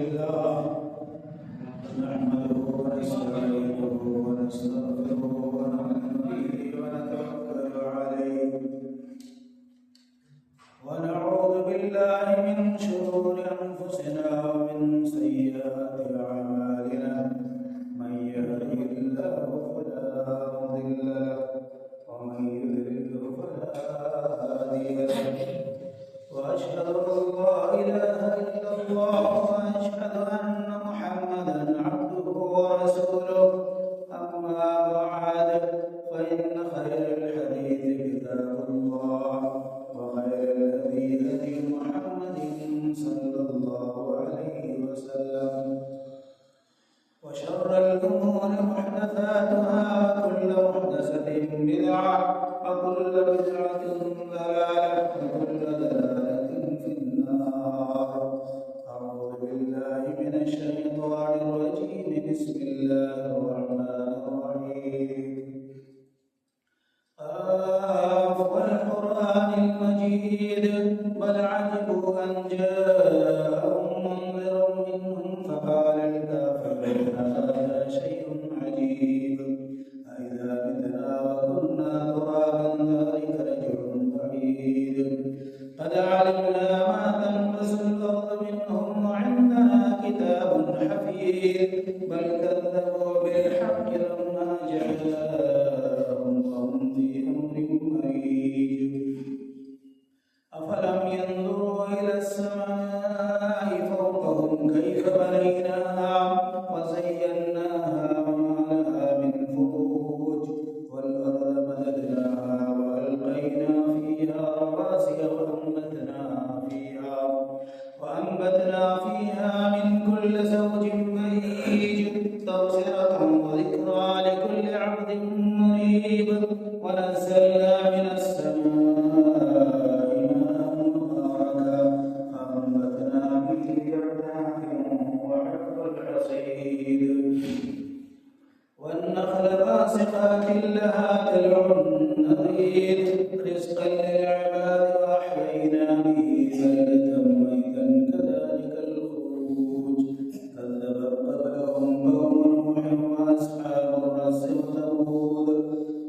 لله نحمده ونستعينه ونستغفره ونؤمن به ونتوكل عليه ونعوذ بالله من شرور أنفسنا ومن سيئات أعمالنا من يهده الله فلا مضل له ومن يضلل فلا هادي له وأشهد أن لا إله إلا الله وأشهد أن محمدا عبده ورسوله أما بعد فإن خير الحديث كتاب الله وخير الهدي هدي محمد صلى الله عليه وسلم وشر الأمور محدثاتها وكل محدثة بدعة وكل بدعة ضلالة وكل ضلالة في النار. أعوذ بالله من الشيطان الرجيم. بسم الله الرحمن الرحيم. والقرآن المجيد بل عجبوا أن جاءهم منذر منهم فقال الكافرون هذا شيء عجيب أإذا متنا وكنا ترابا ذلك رجع بعيد قد علمنا ما تنقص الأرض منهم وعندنا كتاب حفيظ بل كذبوا بالحق لما جاءهم وهم في أمر مريج أفلم ينظروا إلى السماء فوقهم كيف بنيناها وزيناها وما لها من فروج والأرض مددناها وألقينا فيها رواسي وأنبتنا فيها من كل زوج بهيج تبصرة وذكرى لكل عبد منيب ونزلنا من السماء ماء مباركا فأنبتنا به جنات وحب الحصيد والنخل باسقات لها طلع نضيد رزقا للعباد وأحيينا به بلدة ميتا كذلك الخروج كذبت قبلهم قوم نوح وأصحاب الرس وثمود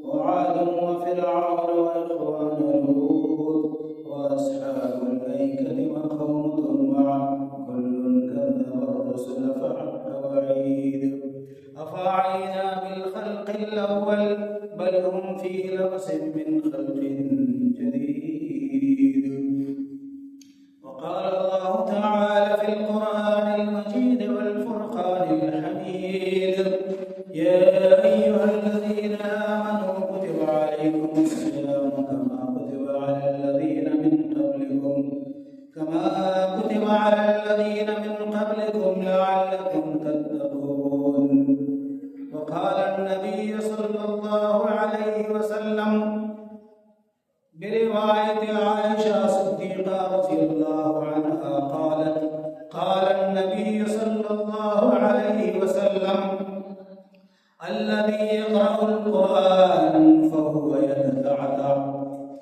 وعاد وفرعون وإخوان لوط وأصحاب الأيكة وقوم تبع كل كذب الرسل فحق وعيد أفعينا بالخلق الأول بل هم في لبس من خلق جديد. وقال الله تعالى في القرآن المجيد والفرقان الحميد يا أيها الذين آمنوا كتب عليكم الصيام كما كتب على الذين من قبلكم لعلكم تتقون. وقال النبي صلى الله عليه وسلم برواية عائشة صديقة رضي الله عنها قالت قال النبي صلى الله عليه وسلم الذي يقرأ القرآن فهو يتتعتع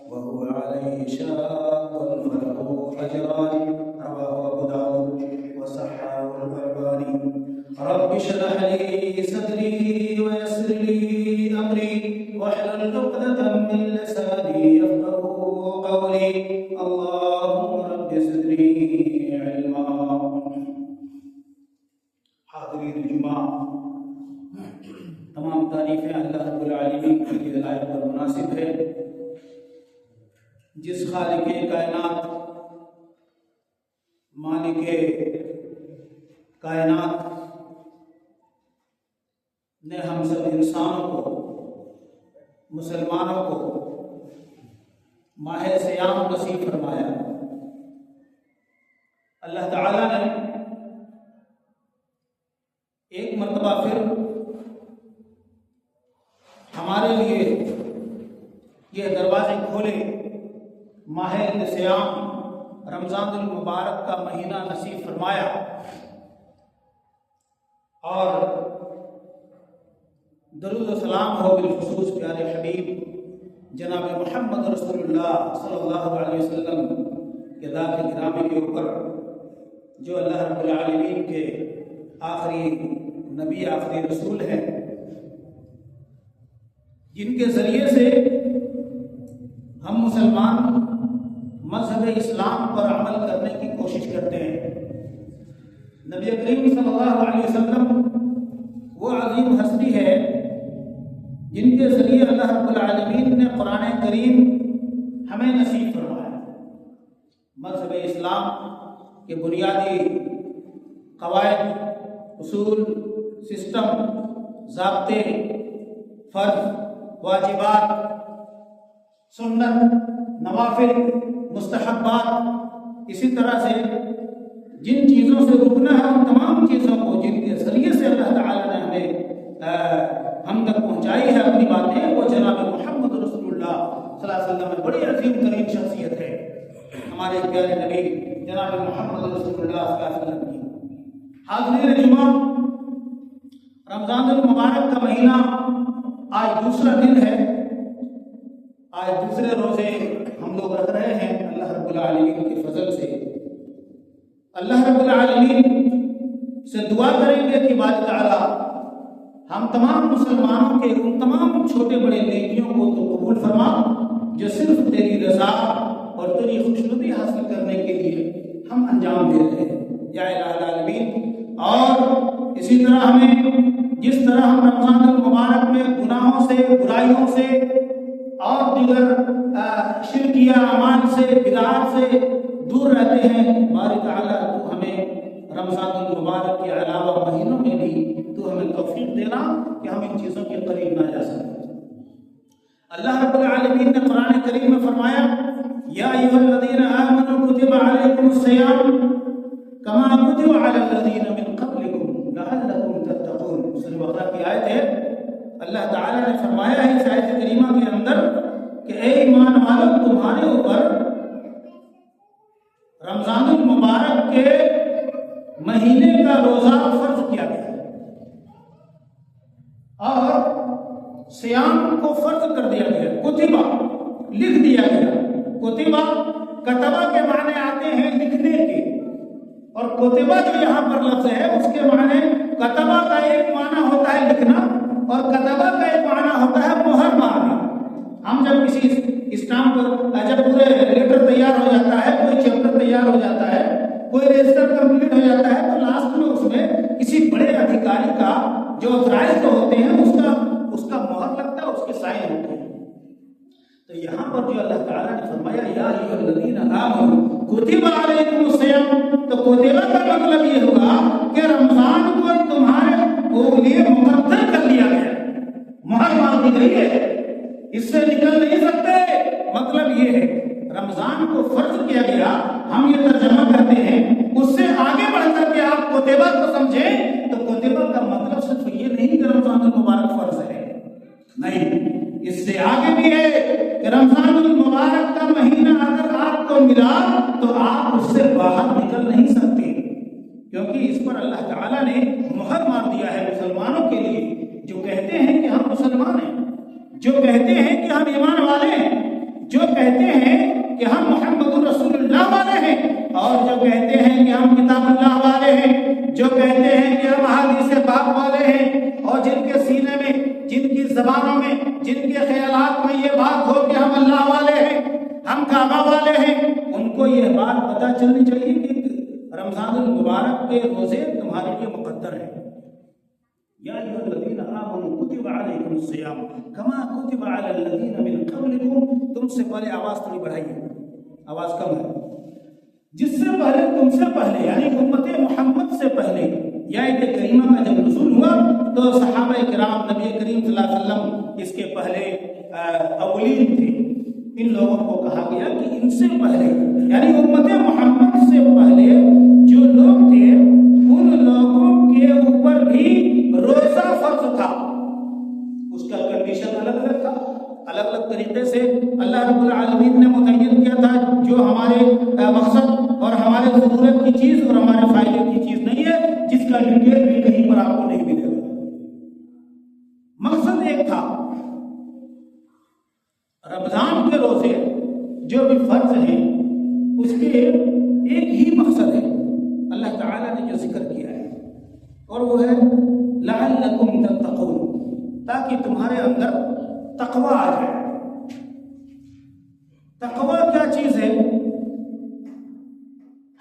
وهو عليه شاق فله أجران رواه أبو داود وصححه الألباني. رب اشرح لي صدري ويسر لي أمري واحلل عقدة من لساني يفقهوا قولي اللهم رب زدني علما. حاضرین جمعہ، تمام تعریفیں اللہ رب العالمین کی ولایت پر مناسب ہے جس خالق کائنات مالک کائنات نے ہم سب انسانوں کو مسلمانوں کو ماہ صیام نصیب فرمایا. اللہ تعالیٰ نے ایک مرتبہ پھر ہمارے لیے یہ دروازے کھولے، ماہ صیام رمضان المبارک کا مہینہ نصیب فرمایا اور درود و سلام ہو بالخصوص پیارے حبیب جناب محمد رسول اللہ صلی اللہ علیہ وسلم کے ذات گرامی کے اوپر جو اللہ رب العالمین کے آخری نبی آخری رسول ہیں، جن کے ذریعے سے ہم مسلمان مذہب اسلام پر عمل کرنے کی کوشش کرتے ہیں۔ نبی کریم صلی اللہ علیہ وسلم وہ عظیم ہستی ہے جن کے ذریعے اللہ رب العالمین نے قرآن کریم ہمیں نصیب فرمایا۔ مذہب اسلام کے بنیادی قواعد، اصول، سسٹم، ضابطے، فرض، واجبات، سنت، نوافل، مستحبات، اسی طرح سے جن چیزوں سے رکنا ہے ان تمام چیزوں کو جن کے ذریعے سے اللہ تعالیٰ نے ہمیں ہم تک پہنچائی ہے اپنی باتیں، وہ جناب محمد رسول اللہ صلی اللہ علیہ وسلم میں بڑی عظیم ترین شخصیت ہے، ہمارے پیارے نبی جناب محمد رسول اللہ صلی اللہ علیہ وسلم کی۔ حاضرین جمعہ، رمضان المبارک کا مہینہ آج دوسرا دن ہے، آج دوسرے روزے ہم لوگ رکھ رہے ہیں اللہ رب العالمین کے فضل سے۔ اللہ رب العالمین سے دعا کریں گے کہ باری تعالیٰ ہم تمام مسلمانوں کے ان تمام چھوٹے بڑے نیکیوں کو تو قبول فرما جو صرف تیری رضا اور تیری خوشنودی حاصل کرنے کے لیے ہم انجام دے رہے ہیں یا الہ العالمین۔ اور اسی طرح ہمیں جس طرح ہم رمضان المبارک میں گناہوں سے، برائیوں سے اور دیگر شرکیہ اعمال سے، بدعات سے دور رہتے ہیں، باری تعالیٰ تو ہمیں رمضان المبارک کے علاوہ مہینوں میں بھی تو ہمیں توفیق دینا کہ ہم ان چیزوں کے قریب نہ جا سکیں۔ اللہ رب العالمین نے قرآن کریم میں فرمایا یا ایھا الذین آمنوا کتب علیکم الصیام کما کتب علی الذین من قبلکم لعلکم تتقون۔ سورہ بقرہ کی آیت ہے۔ اللہ تعالیٰ نے فرمایا ہے اس آیت کریمہ کے اندر کہ اے ایمان والو، تمہارے اوپر رمضان المبارک کے مہینے کا روزہ فرض کیا گیا ہے اور سیام کو فرض کر دیا گیا، کتبہ لکھ دیا گیا۔ کتبہ کتبہ کے معنی آتے ہیں لکھنے کے، اور کتبہ جو یہاں پر لفظ ہے اس کے معنی کتبہ کا ایک معنی ہوتا ہے لکھنا اور کتبہ کا ایک معنی ہوتا ہے مہر مارنا۔ ہم جب کسی اسٹامپ جب پورے لیٹر تیار ہو جاتا ہے، کوئی چیپٹر تیار ہو جاتا ہے، کوئی رجسٹر کمپلیٹ ہو جاتا ہے تو لاسٹ میں اس میں کسی بڑے ادھیکاری کا جو آتھرائزڈ ہوتے ہیں اس کا مہر لگتا ہے، اس کے سائن ہوتے ہیں۔ تو یہاں پر جو اللہ تعالیٰ نے فرمایا یا ایھا الذین آمنوا کتب علیکم الصیام، تو کتبہ کا مطلب یہ ہوگا کہ رمضان کو تمہارے لیے مقدر کر لیا گیا، مہر مار دی گئی ہے، اس سے نکل نہیں سکتے۔ مطلب یہ ہے رمضان کو فرض کیا گیا، ہم یہ ترجمہ کرتے ہیں۔ اس سے آگے بڑھ کر کے آپ کتبہ کو سمجھیں تو کتبہ کا مطلب صرف یہ نہیں کہ رمضان المبارک فرض ہے، نہیں، اس سے آگے بھی ہے کہ رمضان المبارک کا مہینہ اگر آپ کو ملا تو آپ اس سے باہر نکل نہیں سکتے، کیونکہ اس پر اللہ تعالیٰ نے مہر مار دیا ہے مسلمانوں کے لیے، جو کہتے ہیں کہ ہم مسلمان ہیں، جو کہتے ہیں کہ ہم ایمان والے ہیں، جو کہتے ہیں کہ ہم محمد رسول اللہ والے ہیں، اور جو کہتے ہیں کہ ہم کتاب اللہ والے ہیں، جو کہتے ہیں کہ ہم احادیث پاک والے ہیں، اور جن کے سینے میں، جن کی زبانوں میں، جن کے خیالات میں یہ بات ہو کہ ہم اللہ والے ہیں، ہم کعبہ والے ہیں، ان کو یہ بات پتہ چلنی چاہیے کہ رمضان المبارک کے روزے تمہارے لیے مقدر ہیں۔ یا ایھا الذین آمنوا کتب علیکم الصیام کما کتب علی الذین من قبلکم۔ تم سے پہلے آواز تھوڑی بڑھائیے، آواز کم ہے۔ جس سے پہلے، تم سے پہلے، یعنی امت محمد سے پہلے یہ آیت کریمہ کا جب نزول ہوا تو صحابہ کرام نبی کریم صلی اللہ علیہ وسلم اس کے پہلے اولین تھے، ان لوگوں کو کہا گیا کہ ان سے پہلے، یعنی امت محمد سے پہلے جو لوگ تھے ان لوگوں کے اوپر بھی روزہ فرض تھا، اس کا کنڈیشن الگ الگ تھا، الگ الگ طریقے سے اللہ رب العالمین نے متعین کیا تھا، جو ہمارے مقصد اور ہمارے ضرورت کی چیز اور ہمارے فائدے کی چیز نہیں ہے، جس کا ڈیٹیل بھی کہیں پر آپ کو نہیں ملے گا۔ مقصد ایک تھا، رمضان کے روزے جو بھی فرض ہیں اس کے ایک ہی مقصد ہے، اللہ تعالیٰ نے جو ذکر کیا ہے، اور وہ ہے لعلکم تتقون، تاکہ تمہارے اندر تقوی آ جائے۔ تقوی کیا چیز ہے؟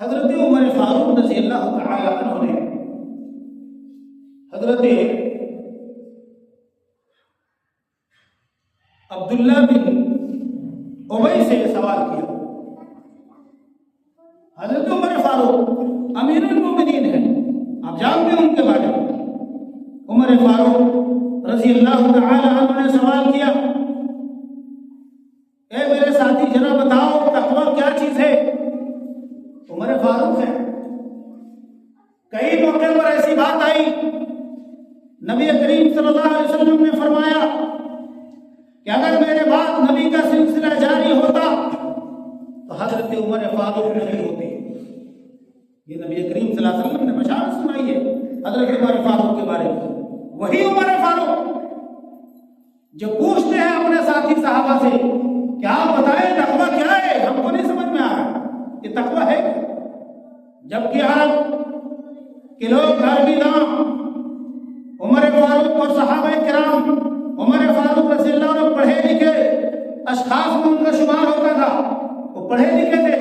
حضرت عمر فاروق رضی اللہ تعالی عنہ نے حضرت عبداللہ بن ابی سے سوال کیا۔ حضرت عمر فاروق امیر المومنین ہیں، آپ جانتے ہیں ان کے بارے میں۔ عمر فاروق رضی اللہ تعالی عنہ نے سوال کیا، اے میرے ساتھی ذرا بتاؤ تقوی کیا چیز ہے؟ عمر فاروق ہے۔ کئی موقع پر ایسی بات آئی، نبی کریم صلی اللہ علیہ وسلم نے فرمایا کہ اگر میرے بعد نبی کا سلسلہ جاری ہوتا تو حضرت عمر فاروق نہیں ہوتے۔ یہ نبی کریم صلی اللہ علیہ وسلم نے بشارت سنائی ہے حضرت عمر فاروق کے بارے میں۔ وہی عمر فاروق جو پوچھتے ہیں اپنے ساتھی صحابہ سے کہ آپ بتائیں تقوی کیا ہے، ہم کو نہیں سمجھ میں آ رہا کہ تقوی ہے، جبکہ عرب کے لوگ عربی نام عمر فاروق اور صحابہ کرام عمر فاروق رضی اللہ عنہ پڑھے لکھے اشخاص میں ان کا شمار ہوتا تھا، وہ پڑھے لکھے تھے۔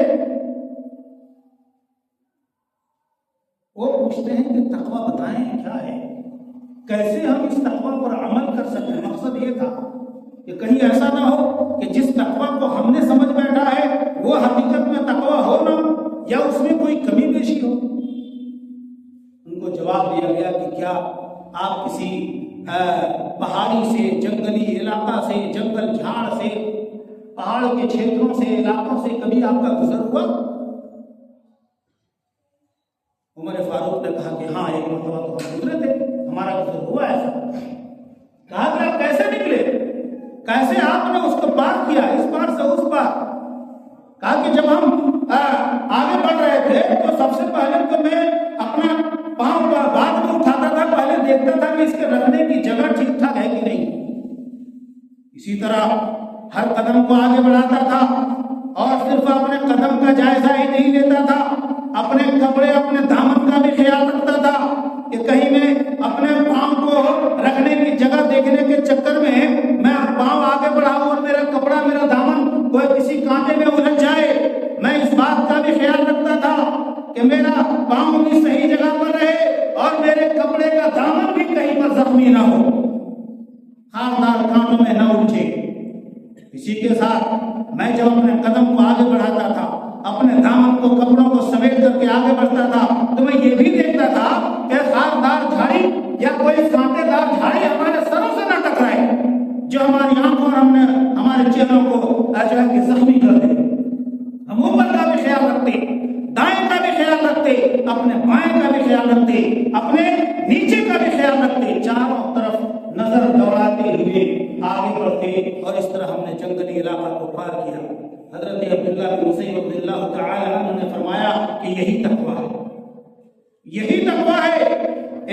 وہ پوچھتے ہیں کہ تقوی بتائیں کیا ہے، کیسے ہم اس تقوی پر عمل کر سکیں۔ مقصد یہ تھا کہ کہیں ایسا نہ ہو کہ جس تقوی کو ہم نے سمجھ بیٹھا ہے وہ حقیقت میں تقوی ہو نہ یا اس میں کوئی کمی بیشی ہو۔ ان کو جواب دیا گیا کہ کیا آپ کسی پہاڑی سے، جنگلی علاقہ سے، جنگل جھاڑ سے، پہاڑ کے چھیتروں سے، علاقوں سے کبھی آپ کا گزر ہوا؟ عمر فاروق نے کہا کہ ہاں ایک مرتبہ تو ہم گزرے تھے، ہمارا گزر ہوا ایسا۔ کہا کہ آپ کیسے نکلے، کیسے آپ نے اس کو پار کیا، اس پار سے اس پار؟ کہا کہ جب ہم آگے بڑھ رہے تھے تو سب سے پہلے تو میں اپنا پاؤں بعد میں اٹھاتا تھا، پہلے دیکھتا تھا کہ اس کے رکھنے کی جگہ ٹھیک ٹھاک ہے کہ نہیں۔ اسی طرح ہر قدم کو آگے بڑھاتا تھا اور صرف اپنے قدم کا جائزہ ہی نہیں لیتا تھا، اپنے کپڑے اپنے دامن کا بھی خیال رکھتا تھا کہ کہیں میں اپنے پاؤں کو رکھنے کی جگہ دیکھنے کے چکر میں پاؤں آگے بڑھاؤں اور میرا کپڑا میرا دامن کوئی کسی کانٹے میں الجھ جائے۔ میں اس بات کا بھی خیال رکھتا تھا کہ میرا پاؤں بھی صحیح جگہ پر رہے اور میرے کپڑے کا دامن بھی کہیں پر زخمی نہ ہو، خاردار کانٹوں میں نہ الجھے۔ اسی کے ساتھ میں جب اپنے قدم کو آگے بڑھاتا تھا، اپنے دامن کو کپڑوں کو سمیٹ کر کے آگے بڑھتا تھا، تو میں یہ بھی دیکھتا تھا کہ خاردار جھاڑی یا کوئی کانٹے دار جھاڑی ہمارے سروں سے نہ ٹکرائے جو ہماری آنکھوں اور ہمارے چہروں کو جو ہے کہ زخمی کر دے۔ ہم اوپر کا بھی خیال رکھتے، دائیں کا بھی خیال رکھتے، اپنے بائیں کا بھی خیال رکھتے، اپنے نیچے کا بھی خیال رکھتے، چاروں طرف نظر دوڑاتے ہوئے آگے بڑھتے، اور اس طرح ہم نے جنگلی علاقہ کو پار کیا۔ حضرت عبداللہ بن مسیب رضی اللہ تعالی عنہ نے فرمایا کہ یہی تقویٰ ہے، یہی تقویٰ ہے۔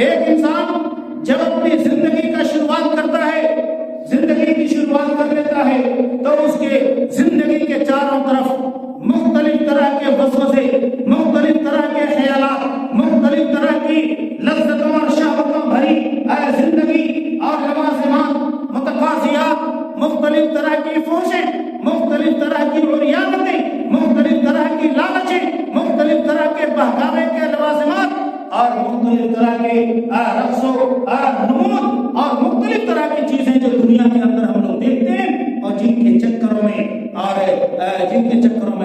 ایک انسان جب اپنی زندگی کا شروعات کرتا ہے، زندگی کی شروعات کر لیتا ہے، تو اس کے زندگی کے چاروں طرف مختلف طرح کے وسوسے، مختلف طرح کے خیالات، مختلف طرح کی لذتوں اور شہوتوں بھری زندگی اور لوازمات، متقاضیات، مختلف طرح کی فحشیں، مختلف طرح کی عریانتیں، مختلف طرح کی لالچیں، مختلف طرح کے بہکاوے کے لوازمات اور مختلف طرح کے رقص و نمود اور مختلف طرح کی چیزیں جو دنیا کے اندر ہم لوگ دیکھتے ہیں اور جن کے چکروں میں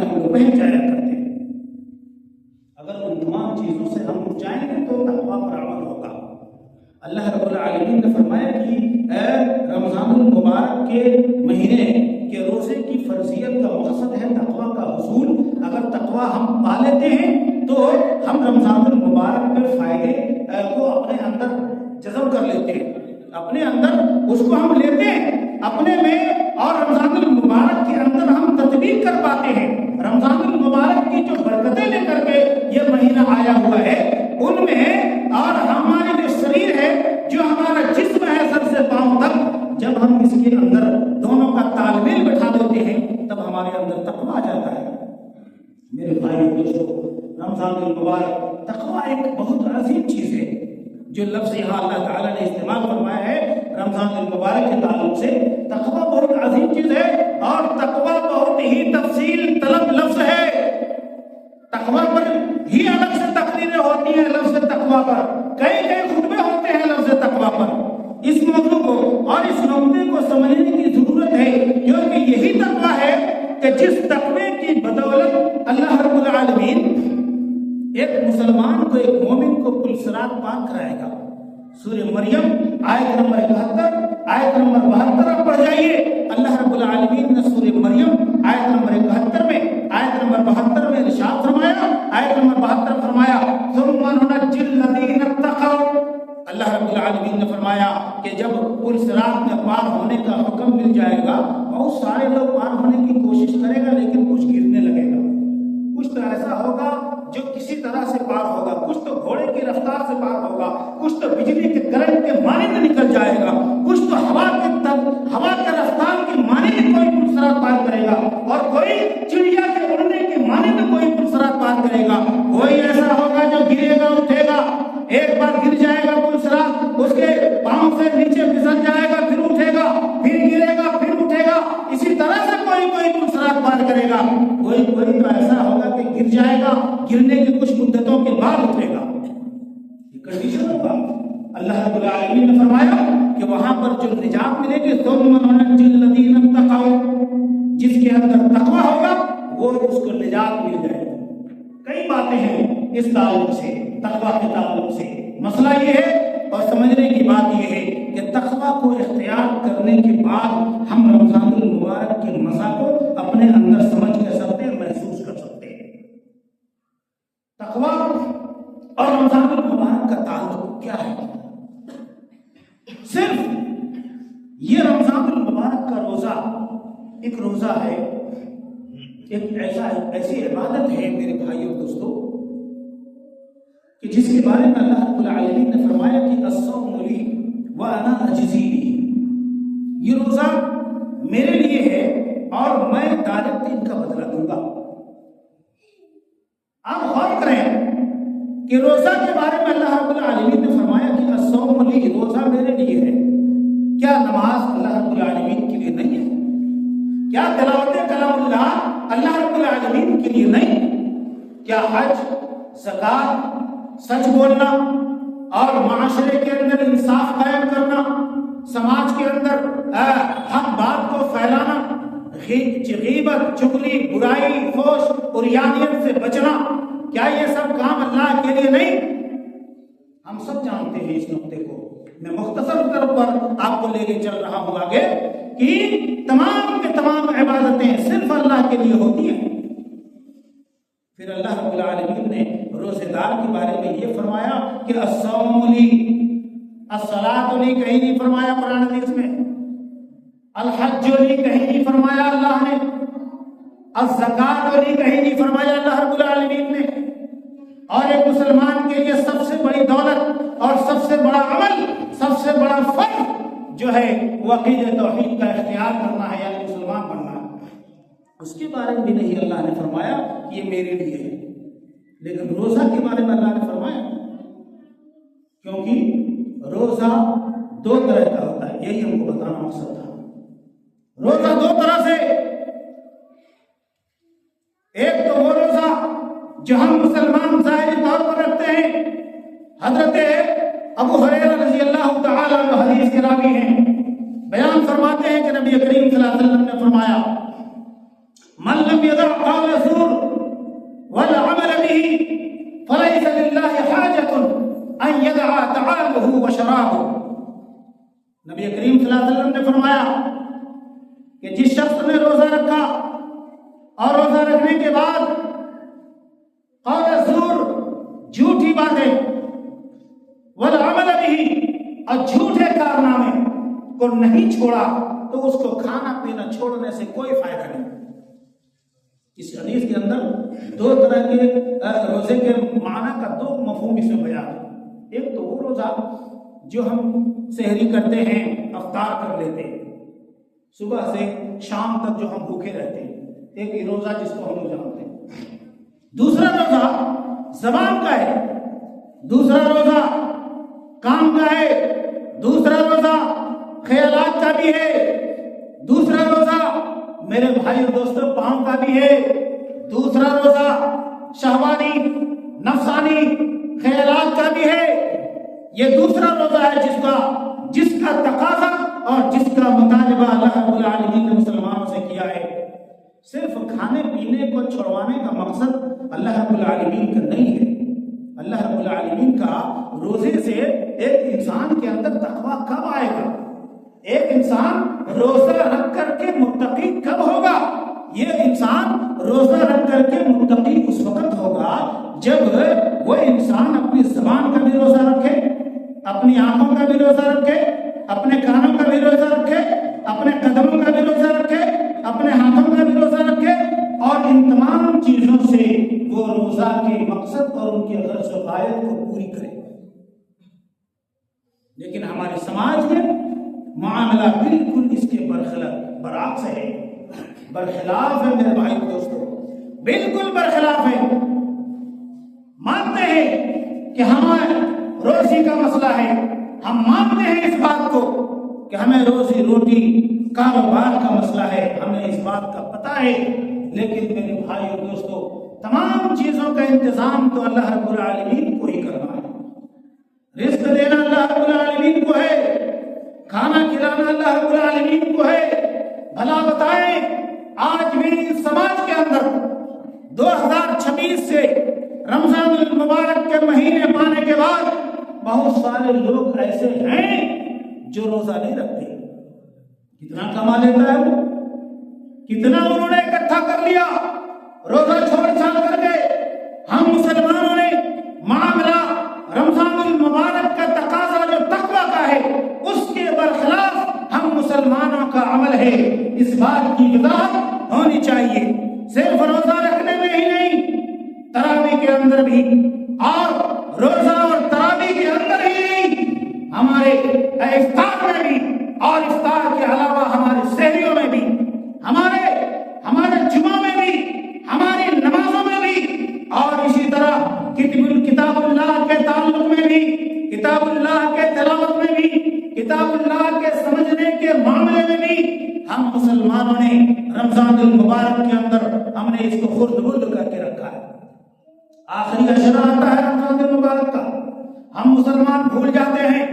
ہم لوگ بہہ جایا کرتے ہیں۔ اگر ان تمام چیزوں سے ہم رک جائیں گے تو تقویٰ پر عمل ہوگا۔ اللہ رب العالمین نے فرمایا کہ رمضان المبارک کے مہینے کے روزے کی فرضیت کا مقصد ہے تقویٰ کا حصول۔ اگر تقویٰ ہم پا لیتے ہیں تو ہم رمضان المبارک کے فائدے کو اپنے اندر جذب کر لیتے ہیں، اپنے اندر اس کو ہم لیتے ہیں اپنے میں، اور رمضان المبارک کے اندر ہم تطبیق کر پاتے ہیں۔ رمضان المبارک کی جو برکتیں لے کر کے یہ مہینہ آیا ہوا ہے ان میں، اور ہمارے جو شریر ہے، جو ہمارا جسم ہے سر سے پاؤں تک، جب ہم اس کے اندر دونوں کا تال میل بٹھا دیتے ہیں تب ہمارے اندر تقویٰ آ جاتا ہے۔ میرے بھائی دوستو، رمضان المبارک تقویٰ ایک بہت عظیم چیز ہے جو لفظ یہاں اللہ تعالیٰ نے استعمال فرمایا ہے رمضان المبارک کے تعلق سے. تقویٰ بہت عظیم چیز ہے اور تقویٰ بہت ہی تفصیل طلب لفظ ہے. تقویٰ پر ہی الگ سے تقریریں ہوتی ہیں. لفظ تقویٰ پر کئی خطبے ہوتے ہیں لفظ تقویٰ پر. اس موضوع کو اور اس نقطے کو سمجھنے کی ضرورت ہے کیونکہ یہی تقویٰ ہے کہ جس تقوی کی بدولت اللہ رب العالمین ایک مسلمان کو ایک مومن کو کل صراط پار کرائے گا. سورہ مریم آیت نمبر 71 آیت نمبر 72 آپ پڑھ جائیے. اللہ رب العالمین نے سورہ مریم آیت نمبر 71 میں آیت نمبر 72 میں ارشاد فرمایا. آیت نمبر 72 فرمایا ثم ننجی الذین اتقوا. اللہ رب العالمین نے فرمایا کہ جب پل صراط میں پار ہونے کا حکم مل جائے گا بہت سارے لوگ پار ہونے کی کوشش کرے گا لیکن کچھ گرنے لگے گا. کچھ تو ایسا ہوگا جو کسی طرح سے پار ہوگا, کچھ تو گھوڑے کی رفتار سے پار ہوگا, کچھ تو بجلی کے کرنٹ کے مانند نکل جائے گا, کچھ تو ہوا کے رفتار کی مانند کوئی پل صراط پار کرے گا اور کوئی چڑیا کے اڑنے کے مانند کوئی پل صراط پار کرے گا. کوئی ایسا ہوگا جو گرے گا اٹھے گا, ایک بار گر جائے گا پل صراط اس کے پاؤں سے نیچے پھسل جائے گا, پھر اٹھے گا, پھر گرے گا, پھر اٹھے گا. اسی طرح سے کوئی پل صراط پار کرے گا. کوئی تو ایسا ہوگا کہ گر جائے گا, گرنے کے کچھ مدتوں کے بعد اٹھے گا. یہ کنڈیشن ہوگا. اللہ رب العالمین نے فرمایا کہ وہاں پر جو نجات ملے گی ثم ننجی الذین اتقوا, جس کے اندر تقویٰ ہوگا وہ اس کو نجات مل جائے گی. کئی باتیں ہیں اس تعلق سے, تقویٰ کے تعلق سے. مسئلہ یہ ہے اور سمجھنے کی بات یہ ہے کہ تقویٰ کو اختیار کرنے کے بعد ہم رمضان المبارک کے مزہ کو اپنے اندر سمجھ کر سکتے ہیں, محسوس کر سکتے ہیں. تقویٰ اور رمضان المبارک کا تعلق کیا ہے؟ صرف یہ رمضان المبارک کا روزہ ایک روزہ ہے, ایک ایسی عبادت ہے میرے بھائیوں اور دوستوں کہ جس کے بارے میں اللہ رب العالمین نے فرمایا کہ الصوم لی وانا اجزی بہ. یہ روزہ میرے لیے ہے اور میں ڈائریکٹ ان کا بدلہ دوں گا. آپ غور کریں کہ روزہ کے بارے میں اللہ رب العالمین نے فرمایا کہ الصوم لی, روزہ میرے لیے ہے. کیا نماز اللہ رب العالمین کے لیے نہیں ہے؟ کیا تلاوت کلام اللہ اللہ رب العالمین کے لیے نہیں؟ کیا حج, زکات, سچ بولنا اور معاشرے کے اندر انصاف قائم کرنا, سماج کے اندر حق بات کو پھیلانا, غیبت, چغلی, برائی, فحش, عریانیت سے بچنا, کیا یہ سب کام اللہ کے لیے نہیں؟ ہم سب جانتے ہیں اس نقطے کو. میں مختصر طور پر آپ کو لے کے چل رہا ہوں آگے کہ تمام کے تمام عبادتیں صرف اللہ کے لیے ہوتی ہیں. پھر اللہ رب العالمین نے روزے دار کے بارے میں یہ فرمایا کہ الصوم لی, الصلاۃ لی کہیں نہیں فرمایا قرآن حدیث میں, الحج لی کہیں نہیں فرمایا اللہ نے, الزکات لی کہیں نہیں فرمایا اللہ رب العالمین نے. اور ایک مسلمان کے لیے سب سے بڑی دولت اور سب سے بڑا عمل, سب سے بڑا فرض جو ہے وہ عقیدہ توحید کا اختیار کرنا ہے, یعنی مسلمان بننا ہے. اس کے بارے میں بھی نہیں اللہ نے فرمایا کہ یہ میرے لیے ہے. لیکن روزہ کے بارے میں اللہ نے فرمایا, کیونکہ روزہ دو طرح کا ہوتا ہے, یہی ہم کو بتانا مقصد تھا. روزہ دو طرح سے, ایک تو وہ روزہ جو ہم مسلمان ظاہری طور پر رکھتے ہیں. حضرت ابو ہریرہ رضی اللہ تعالی عنہ حدیث کے راوی ہیں, بیان فرماتے ہیں کہ نبی کریم صلی اللہ علیہ وسلم نے فرمایا من لم يدع قول الزور والعمل به فليس لله حاجة ان يدع طعامه وشرابه. نبی کریم صلی اللہ علیہ وسلم نے فرمایا کہ جس شخص نے روزہ رکھا اور روزہ رکھنے کے بعد قول الزور, جھوٹی باتیں, والعمل به, اور جھوٹے کارنامے کو نہیں چھوڑا تو اس کو کھانا پینا چھوڑنے سے کوئی فائدہ نہیں. اس حدیث کے اندر دو طرح کے روزے کے معنی کا دو مفہوم اس میں بیان ہے. ایک تو وہ روزہ جو ہم سحری کرتے ہیں, افطار کر لیتے ہیں, صبح سے شام تک جو ہم بھوکے رہتے ہیں, ایک روزہ جس کو ہم لوگ جانتے ہیں. دوسرا روزہ زبان کا ہے, دوسرا روزہ کام کا ہے، دوسرا روزہ خیالات کا بھی ہے، دوسرا روزہ میرے بھائی اور دوستوں پاؤں کا بھی ہے، دوسرا روزہ شہوانی نفسانی خیالات کا بھی ہے۔ یہ دوسرا روزہ ہے جس کا تقاضا اور جس کا مطالبہ اللہ رب العالمین نے مسلمانوں سے کیا ہے۔ صرف کھانے پینے کو چھڑوانے کا مقصد اللہ رب العالمین کا نہیں ہے۔ اللہ رب العالمین کا روزے سے ایک انسان کے اندر تقویٰ کب آئے گا؟ ایک انسان روزہ رکھ کر کے متقی کب ہوگا؟ یہ انسان روزہ رکھ کر کے متقی اس وقت ہوگا جب وہ انسان اپنی زبان کا بھی روزہ رکھے، اپنی آنکھوں کا بھی روزہ رکھے، اپنے کانوں کا بھی روزہ رکھے، اپنے قدموں کا بھی روزہ رکھے، اپنے ہاتھوں کا بھی روزہ رکھے، اور ان تمام چیزوں سے وہ روزہ کے مقصد اور ان کے غرض و غایت کو پوری کرے۔ لیکن ہمارے سماج میں معاملہ بالکل اس کے برعکس ہے، برخلاف ہے میرے بھائی دوستو، بالکل برخلاف ہے۔ مانتے ہیں کہ ہمارے روزی کا مسئلہ ہے، ہم مانتے ہیں اس بات کو کہ ہمیں روزی روٹی کاروبار کا مسئلہ ہے، ہمیں اس بات کا پتہ ہے، لیکن میرے بھائی اور دوستو تمام چیزوں کا انتظام تو اللہ رب العالمین کو ہی کرنا ہے۔ رزق دینا اللہ رب العالمین کو ہے، کھانا کھلانا اللہ رب العالمین کو ہے۔ بھلا بتائیں آج بھی سماج کے اندر 2026 سے رمضان المبارک کے مہینے پانے کے بعد بہت سارے لوگ ایسے ہیں جو روزہ نہیں رکھتے۔ کتنا کما لیتا ہے وہ، کتنا انہوں نے اکٹھا کر لیا، روزہ چھوڑ چھاڑ کر کے۔ ہم مسلمانوں نے معاملہ رمضان المبارک کا تقاضا جو تقویٰ کا ہے اس کے برخلاف ہم مسلمانوں کا عمل ہے، اس بات کی وضاحت ہونی چاہیے۔ صرف روزہ رکھنے میں ہی نہیں، تراویح کے اندر بھی، اور روزہ اور تراویح کے اندر ہی نہیں، ہمارے افطار میں بھی، اور افطار کے علاوہ ہمارے سحریوں میں بھی، ہمارے جمعہ میں بھی، ہماری نمازوں میں بھی، اور اسی طرح کتاب اللہ کے تعلق میں بھی، کتاب اللہ کے تلاوت میں بھی، کتاب اللہ کے سمجھنے کے معاملے میں بھی ہم مسلمانوں نے رمضان المبارک کے اندر ہم نے اس کو خرد برد کر کے رکھا ہے۔ آخری عشرہ آتا ہے رمضان المبارک کا، ہم مسلمان بھول جاتے ہیں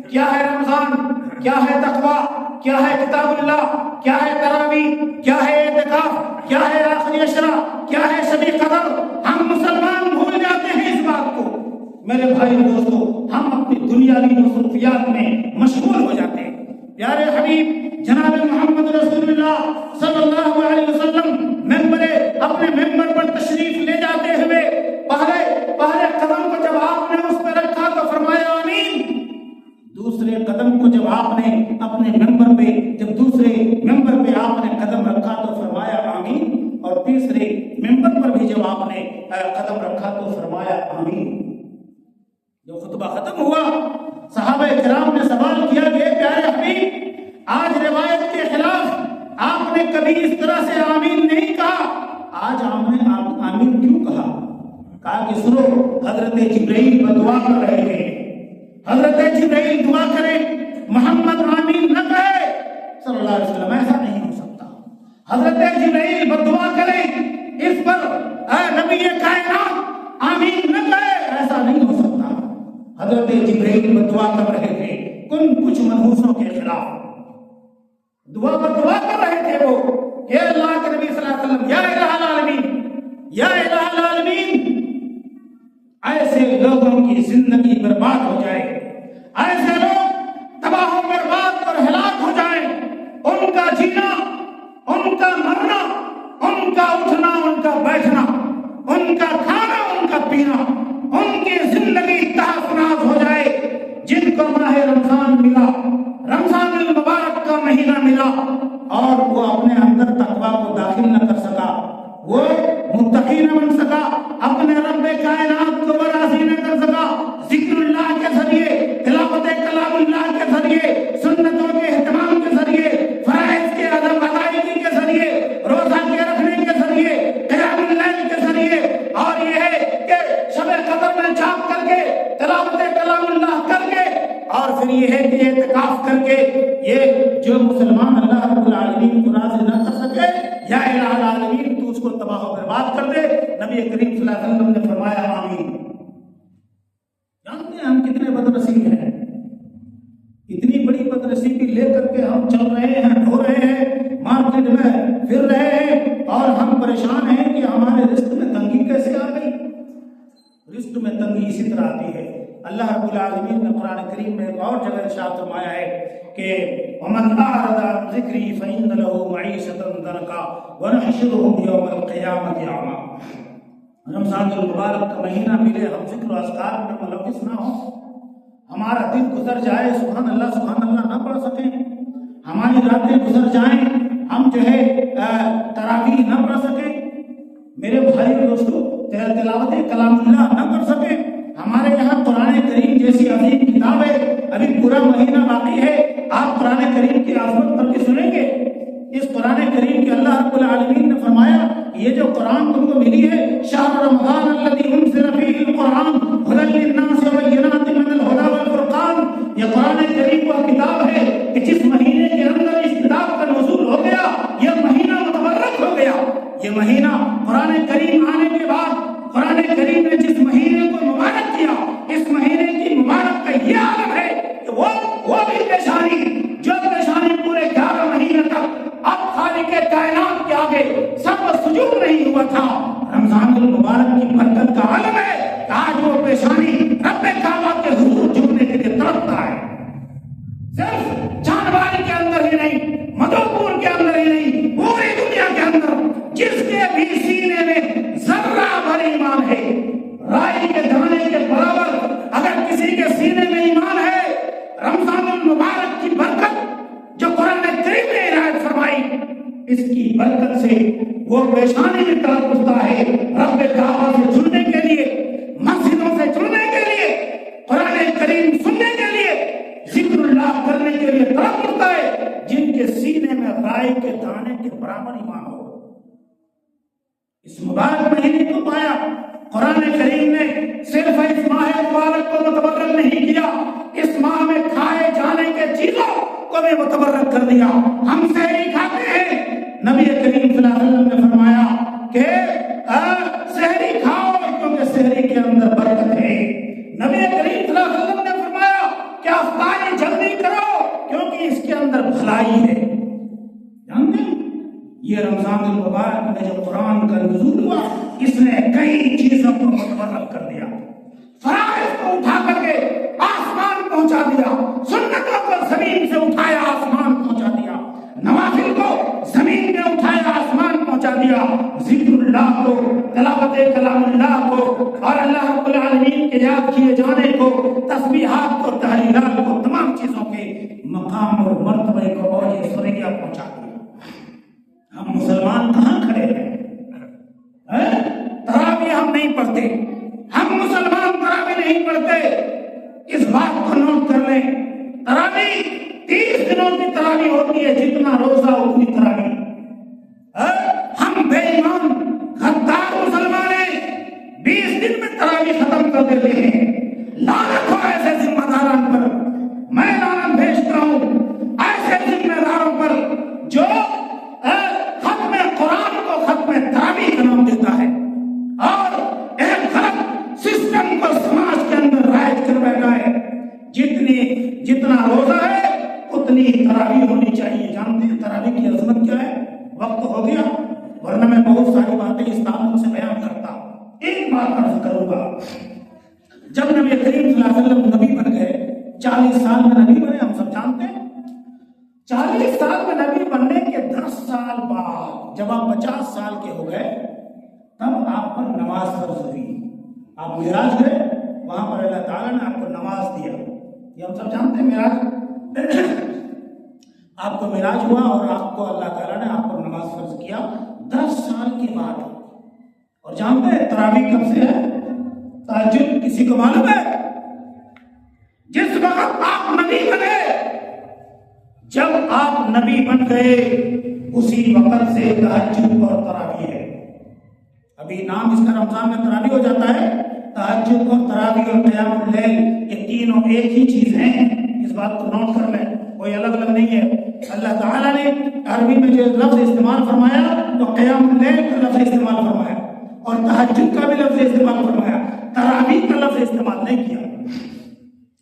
کیا ہے رمضان، کیا ہے تقویٰ، کیا ہے کتاب اللہ، کیا ہے تراویح، کیا ہے اعتکاف، کیا ہے آخری عشرہ، کیا ہے شب قدر۔ ہم مسلمان بھول جاتے ہیں اس بات کو۔ میرے بھائی دوستو ہم اپنی دنیاوی مصروفیات میں مشغول ہو جاتے ہیں۔ پیارے حبیب جناب محمد رسول اللہ صلی اللہ علیہ وسلم اپنے ممبر پر تشریف لے جاتے ہوئے پہلے قدم کو جب آپ نے اس پہ رکھا تو فرمایا آمین، دوسرے قدم کو جب آپ نے اپنے ممبر پہ دوسرے ممبر پہ آپ نے قدم رکھا تو فرمایا آمین، اور تیسرے ممبر پر بھی جب آپ نے قدم رکھا تو فرمایا آمین۔ جو خطبہ ختم ہوا صحابہ کرام نے سوال کیا کہ پیارے حبیب آج روایت کے خلاف آپ نے کبھی اس طرح سے آمین نہیں کہا، آج آپ نے آمین کیوں کہا؟ کہا کہ سنو، حضرت جبرائیل دعا کر رہے تھے، حضرت جبرائیل دعا کرے محمد آمین نہ کہے صلی اللہ علیہ وسلم، ایسا نہیں ہو سکتا۔ حضرت جبرائیل دعا کرے اس پر اے نبی کائنات آمین نہ کہے، ایسا نہیں ہو سکتا۔ حضرت جبرائیل دعا کر رہے تھے کچھ منحوسوں کے خلاف، دعا کر رہے تھے وہ کہ اللہ کے نبی صلی اللہ علیہ وسلم، یا الہ العالمین، یا الہ العالمین، ایسے لوگوں کی زندگی برباد ہو جائے، ایسے لوگ تباہ و برباد اور ہلاک ہو جائیں، ان کا جینا، ان کا مرنا، ان کا اٹھنا، ان کا بیٹھنا، ان کا کھانا، ان کا پینا، ان کی زندگی تحس نحس ہو جائے۔ جن کو ماہ رمضان ملا، رمضان المبارک کا مہینہ ملا، اور وہ اپنے اندر تقویٰ کو داخل نہ کر سکا، وہ متقی نہ بن سکا، اپنے رب کائنات کو راضی نہ کر سکا، ذکر اللہ کے ذریعے، تلاوت کلام اللہ کے ذریعے، سنتوں کے اہتمام کے ذریعے، فرائض کے ادائیگی کے ذریعے، روزہ کے رکھنے کے ذریعے، قیام اللیل کے ذریعے، اور یہ ہے کہ شب قدر میں جاگ کر کے لیے ہے کہ اعتکاف کر کے یہ جو مسلمان اللہ رب العالمین کو راضی نہ کر سکے، یا الہ العالمین تو اس کو تباہ و برباد کر دے۔ نبی کریم صلی اللہ علیہ وسلم نے فرمایا آمین۔ جانتے ہیں ہم کتنے بدنصیب ہیں، اتنی بڑی بدنصیبی لے کر کے ہم چل رہے ہیں، ڈھو رہے ہیں، مارکیٹ میں پھر رہے ہیں، اور ہم پریشان ہیں کہ ہمارے رزق میں تنگی کیسے آ گئی۔ رزق میں تنگی اسی طرح آتی ہے۔ اللہ رب العالمین نے قرآن کریم میں ایک اور جگہ ارشاد فرمایا ہے کہ وَمَنْ أَعْرَضَ عَنْ ذِكْرِي فَإِنَّ لَهُ مَعِيشَةً ضَنْكًا وَنَحْشُرُهُ يَوْمَ الْقِيَامَةِ أَعْمَىٰ۔ رمضان المبارک کا مہینہ ملے، ہم ذکر و اذکار میں ملوث نہ ہوں، ہمارا دن گزر جائے سبحان اللہ نہ پڑھ سکیں، ہماری راتیں گزر جائیں ہم جو ہے تراویح نہ پڑھ سکیں، میرے بھائی دوستو تلاوت کلام اللہ نہ کر سکیں، ہمارے یہاں قرآن کریم جیسی عظیم کتاب ہے، ابھی پورا مہینہ باقی ہے، آپ قرآن کریم کی عظمت پر بھی سنیں گے۔ اس قرآن کریم کے اللہ رب العالمین نے فرمایا یہ جو قرآن تم کو ملی ہے، شہر رمضان الذی انزل فیہ القرآن ھدی للناس وبینات من الھدی والفرقان، یہ قرآن کریم وہ کتاب ہے کہ جس مہینے کے اندر اس کتاب کا نزول ہو گیا یہ مہینہ متبرک ہو گیا۔ یہ مہینہ قرآن کریم آنے کے بعد قرآن کریم نے جس مہینے کو مبارک کیا، اس مہینے کی مبارک کا یہ عالم ہے کہ وہ بھی پیشانی جو پیشانی پورے 11 مہینے تک اب خالق کائنات کے آگے سب سجود نہیں ہوا تھا، رمضان المبارک کی برکت کا عالم ہے کہ آج وہ پیشانی رب کعبہ کے حضور جھکنے کے لیے تڑپتا ہے۔ صرف چاندباری کے اندر ہی نہیں، مدھوپور کے اندر ہی نہیں، پوری دنیا کے اندر جس کے بھی سینے میں ذرہ بھر ایمان ہے، رائی کے دانے کے برابر اگر کسی کے سینے میں ایمان ہے، رمضان المبارک کی برکت جو قرآن کریم نے عنایت فرمائی، اس کی برکت سے وہ پیشانی میں تڑپ اٹھتا ہے رب کعبہ سے جڑنے کے لیے، مسجدوں سے جڑنے کے لیے، قرآن کریم سننے کے لیے، ذکر اللہ کرنے کے لیے تڑپ اٹھتا ہے جن کے سینے میں رائی کے دانے کے برابر ایمان ہو۔ اس مبارک مہینے کو پایا، قرآن کریم نے صرف اس ماہ مبارک کو متبرک نہیں کیا، اس ماہ میں کھائے جانے کے چیزوں کو بھی متبرک کر دیا۔ ہم سحری کھاتے ہیں، نبی کریم صلی اللہ علیہ وسلم نے فرمایا کہ سحری کھاؤ کیونکہ سحری کے اندر برکت ہے۔ نبی کریم صلی اللہ علیہ وسلم نے فرمایا کہ افطاری جلدی کرو کیونکہ اس کے اندر بھلائی ہے۔ جانتے ہیں یہ رمضان المبارک میں جو قرآن کا نزول ہوا، اس نے کئی چیزوں کو متبرک کر دیا، فرائض کو اٹھا کر کے آسمان پہنچا دیا، سنتوں کو زمین سے اٹھایا آسمان پہنچا دیا، نوافل کو زمین میں اٹھایا آسمان پہنچا دیا، ذکر اللہ کو، تلاوت کلام اللہ کو، اور اللہ رب العالمین کے یاد کیے جانے کو، تسبیحات کو، تحلیلات کو، تمام چیزوں کے مقام اور مرتبے کو اور یہ سریا پہنچا دیا۔ ہم مسلمان کہاں کھڑے ہیں؟ تراویح ہم نہیں پڑھتے، ہم مسلمان تراویح نہیں پڑھتے، اس بات کو نوٹ کر لیں، تراویح 30 دنوں کی تراویح ہوتی ہے، جتنا روزہ اتنی تراویح۔ ہم بے ایمان غدار مسلمان ہیں، 20 دن میں تراویح ختم کر دیتے ہیں۔ لعنت ہو ایسے ذمہ داران پر، میں لعنت بھیجتا ہوں ایسے ذمہ داروں پر جو ختم قرآن کو ختم تراویح کا نام دیتا ہے اور ایک غلط سسٹم کو سماج کے اندر رائج کر بیٹھا ہے۔ جتنا روزہ ہے اتنی تراویح ہونی چاہیے۔ جانتے ہیں تراویح کی عظمت کیا ہے؟ وقت ہو گیا ورنہ میں بہت ساری باتیں اس تعلق سے بیان کرتا، ایک بات عرض کروں گا۔ جب نبی کریم صلی اللہ علیہ وسلم نبی بن گئے، 40 سال میں نبی بنے، ہم سب جانتے ہیں 40 سال میں نبی بننے کے 10 سال بعد جب آپ 50 سال کے ہو گئے تب آپ پر نماز فرض ہوئی۔ آپ معراج گئے، وہاں پر اللہ تعالیٰ نے آپ کو نماز دیا، یہ ہم سب جانتے ہیں معراج۔ آپ کو معراج ہوا اور آپ کو اللہ تعالیٰ نے آپ پر نماز فرض کیا 10 سال کے بعد۔ اور جانتے ہیں تراویح کب سے ہے؟ تہجد کسی کو معلوم ہے؟ جس وقت آپ نبی بنے، جب آپ نبی بن گئے اسی وقت سے تہجد اور تراویح ہے۔ ابھی نام اس کا رمضان میں تراویح ہو جاتا ہے، تہجد اور تراویح اور قیام اللیل یہ تینوں ایک ہی چیز ہیں۔ اس بات کو نوٹ کر لیں، کوئی الگ الگ نہیں ہے۔ اللہ تعالیٰ نے عربی میں جو لفظ استعمال فرمایا تو قیام اللیل کا لفظ استعمال فرمایا، اور تہجد کا بھی لفظ استعمال فرمایا، تراویح کا لفظ استعمال نہیں کیا۔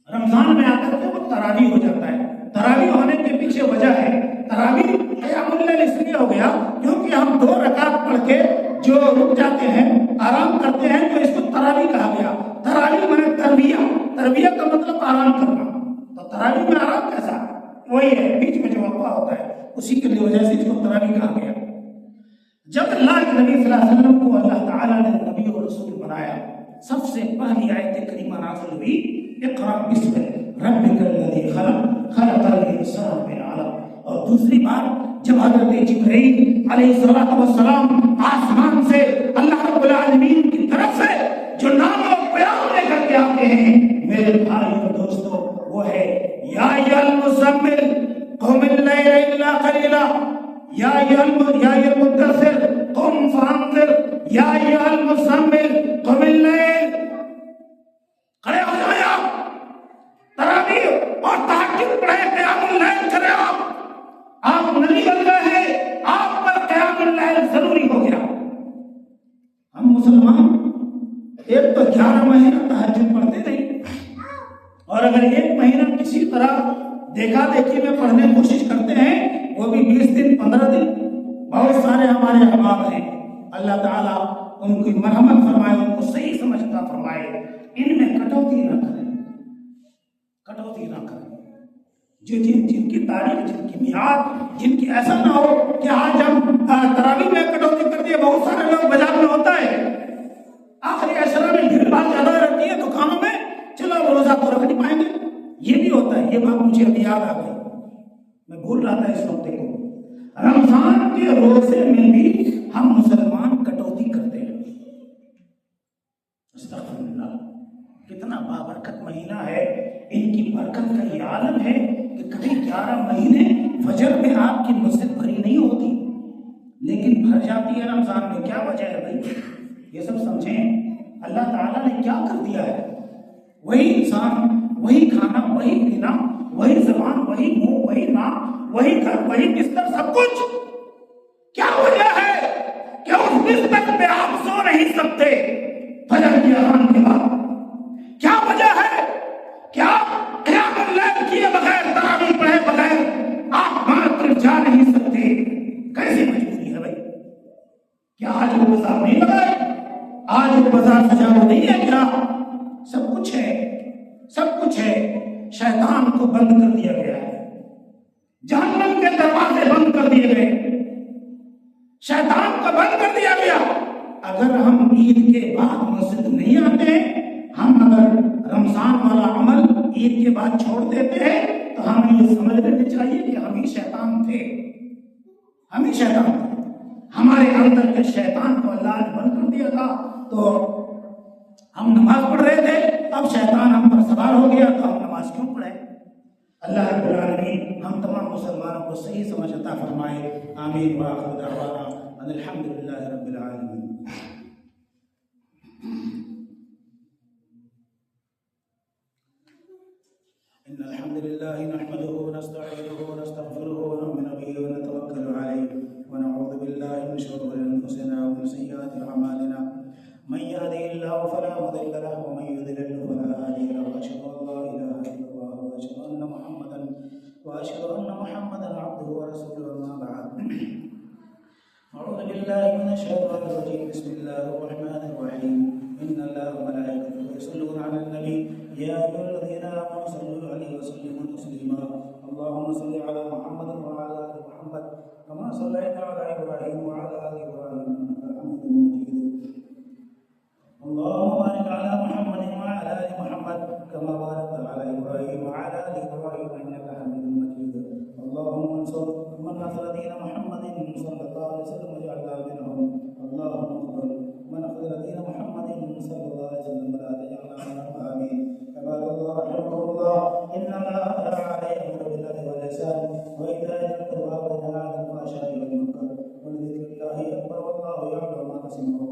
رمضان میں آ کر کے وہ تراویح ہو جاتا ہے۔ تراویح ہونے کے پیچھے وجہ ہے، تراویح قیام اللیل اس لیے ہو گیا کیونکہ ہم 2 رکعت پڑھ کے جو رک جاتے ہیں، آرام کرتے ہیں، تو اس کو تراویح کہا گیا۔ تراویح مانے تربیہ، تربیہ کا مطلب آرام کرنا، تو تراویح میں آرام کیسا؟ وہی ہے، بیچ میں جو وقفہ ہوتا ہے، اسی کی وجہ سے اس کو تراویح کہا گیا۔ جب اللہ کے نبی صلی اللہ علیہ وسلم کو اللہ تعالیٰ نے نبی اور رسول بنایا، سب سے پہلی آیت کریمہ نازل ہوئی اقرأ بسم ربک الذی خلق خلق الانسان من علق، اور دوسری بار جب حضرت جبرائیل علیہ السلام آسمان سے اللہ رب العالمین کی طرف سے جو نام و پیام لے کر کے آتے ہیں میرے بھائی اور دوستو، وہ ہے یا ایھا المزمل قم اللیل الا قلیلا، یا ایھا المدثر قم فانذر، یا ایھا المزمل قم اللیل۔ کھڑے ہو جائیں آپ، تراویح اور تہجد پڑھیں، قیام اللیل کریں آپ نبی بن گئے ہیں، آپ پر قیام اللیل ضروری ہو گیا۔ ہم مسلمان ایک تو 11 مہینہ تہجد پڑھتے نہیں، اور اگر 1 مہینہ کسی طرح دیکھا دیکھی میں پڑھنے کی کوشش کرتے ہیں، وہ بھی 20 دن 15 دن۔ بہت سارے ہمارے احباب ہیں، اللہ تعالیٰ ان کی مرحمت فرمائے، ان کو صحیح سمجھتا فرمائے، ان میں کٹوتی نہ کریں، کٹوتی نہ کریں۔ جن کی تاریخ، جن کی میعاد، جن کی ایسا نہ ہو کہ آج ہم تراویح میں کٹوتی کر دیے۔ بہت سارے لوگ بازار میں ہوتا ہے، آخری عشرہ میں بھیڑ بھاڑ زیادہ رہتی ہے دکانوں میں، چلو روزہ تو رکھ نہیں پائیں گے، یہ بھی ہوتا ہے۔ یہ بات مجھے ابھی یاد آ گئی، میں بھول رہا تھا اس نقطے کو۔ رمضان کے روزے میں بھی ہم مسلمان کٹوتی کرتے ہیں۔ استغفر اللہ، کتنا بابرکت مہینہ ہے، ان کی برکت کا یہ عالم ہے کہ کبھی 11 مہینے فجر میں آپ کی مسجد بھری نہیں ہوتی، لیکن بھر جاتی ہے رمضان میں۔ کیا وجہ ہے بھائی؟ یہ سب سمجھیں، اللہ تعالیٰ نے کیا کر دیا ہے؟ وہی انسان، وہی کھانا، وہی پینا، وہی زبان، وہی منہ، وہی ناک، وہی گھر، وہی بستر، سب کچھ۔ کیا وجہ ہے کہ اس بستر پہ آپ سو نہیں سکتے فجر کی اذان کے بعد؟ کیا وجہ ہے کہ آپ قیام اللیل کیے بغیر، تراویح پڑھے بغیر آپ مارکیٹ جا نہیں سکتے؟ کیسی مجبوری ہے بھائی؟ کیا آج وہ بازار نہیں لگائے؟ آج وہ بازار سجا ہوا نہیں ہے کیا؟ سب کچھ ہے، سب کچھ ہے۔ شیطان کو بند کر دیا گیا ہے، جہنم کے دروازے بند کر دیے گئے، شیطان کو بند کر دیا گیا۔ اگر ہم عید کے بعد مسجد نہیں آتے، ہم اگر رمضان والا عمل عید کے بعد چھوڑ دیتے ہیں، تو ہمیں یہ سمجھ لینا چاہیے کہ ہم ہی شیطان تھے، ہم ہی شیطان تھے۔ ہمارے اندر کے شیطان کو اللہ نے بند کر دیا تھا، تو ہم نماز پڑھ رہے تھے، اب شیطان ہم پر سوار ہو گیا، تو ہم نماز کیوں پڑھیں؟ اللہ رب العالمین ہم تمام مسلمانوں کو صحیح سمجھ عطا فرمائے۔ آمین وآخر دعوانا ان الحمد للہ رب العالمین۔ ان الحمد للہ نحمده ونستعینه ونستغفره ونؤمن به ونتوکل علیہ ونعوذ باللہ من شرور انفسنا ومن سیئات اعمالنا، من يهده الله فلا مضل له ومن يضلل فلا هادي له، واشهد ان لا اله الا الله واشهد ان محمدا عبده ورسوله، اما بعد۔ اعوذ بالله من الشیطان الرجیم، بسم اللہ الرحمن الرحیم۔ ان اللہ وملائکته یصلون علی النبی یا ایھا الذین آمنوا صلوا علیہ وسلموا تسلیما۔ اللهم صل علی محمد وعلى آل محمد كما صليت على ابراہیم وعلى آل ابراہیم انک حمید مجید۔ اللهم بارك على محمد وعلى آل محمد كما باركت على إبراهيم وعلى آل إبراهيم إنك حميد مجيد۔ اللهم انصر من نصر دين محمد صلى الله عليه وسلم واجعلنا منهم، اللهم اغفر من اخذل دين محمد صلى الله عليه وسلم ولا تجعلنا منهم، آمين۔ عباد الله رحمكم الله، إن الله تعالى يأمر بالعدل والإحسان وإيتاء ذي القربى وينهى عن الفحشاء والمنكر ولذكر الله أكبر، والله يعلم ما تصنعون۔